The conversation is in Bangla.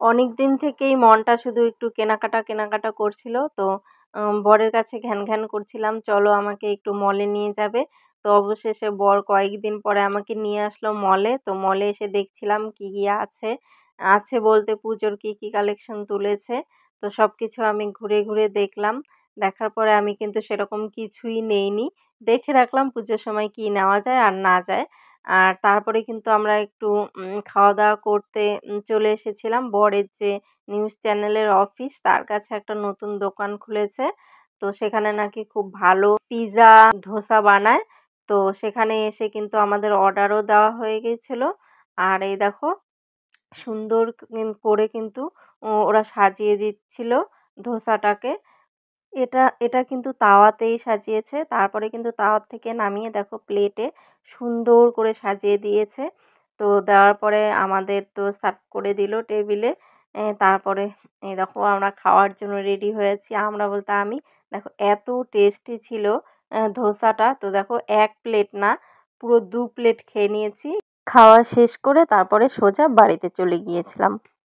অনেকদিন থেকেই মনটা শুধু একটু কেনাকাটা করছিল। তো বরের কাছে ঘ্যানঘ্যান করছিলাম, "চলো আমাকে একটু মলে নিয়ে যাবে।" তো অবশেষে বর কয়েকদিন পরে আমাকে নিয়ে আসলো মলে। তো মলে এসে দেখছিলাম কি আছে। আছে বলতে পুজোর কি কালেকশন তুলেছে। তো সবকিছু আমি ঘুরে দেখলাম। দেখার পরে আমি কিন্তু সেরকম কিছুই নেইনি। দেখে রাখলাম পুজোর সময় কি নেওয়া যায় আর না যায়। আর তারপরে কিন্তু আমরা একটু খাওয়া-দাওয়া করতে চলে এসেছিলাম। বরের যে নিউজ চ্যানেলের অফিস তার কাছে একটা নতুন দোকান খুলেছে। তো সেখানে নাকি খুব ভালো পিজ্জা, ধোসা বানায়। তো সেখানে এসে কিন্তু আমাদের অর্ডারও দেওয়া হয়ে গিয়েছিল। আর এই দেখো সুন্দর করে কিন্তু ওরা সাজিয়ে দিচ্ছিল ধোসাটাকে। এটা কিন্তু তাওয়াতেই সাজিয়েছে। তারপরে কিন্তু তাওয়া থেকে নামিয়ে দেখো প্লেটে সুন্দর করে সাজিয়ে দিয়েছে। তো দেওয়ার পরে আমাদের তো সার্ভ করে দিল টেবিলে। তারপরে এই দেখো আমরা খাওয়ার জন্য রেডি হয়েছি। আমরা বলতে আমি। দেখো এত টেস্টি ছিল ধোসাটা। তো দেখো ১ প্লেট না পুরো ২ প্লেট খেয়ে নিয়েছি। খাওয়া শেষ করে তারপরে সোজা বাড়িতে চলে গিয়েছিলাম।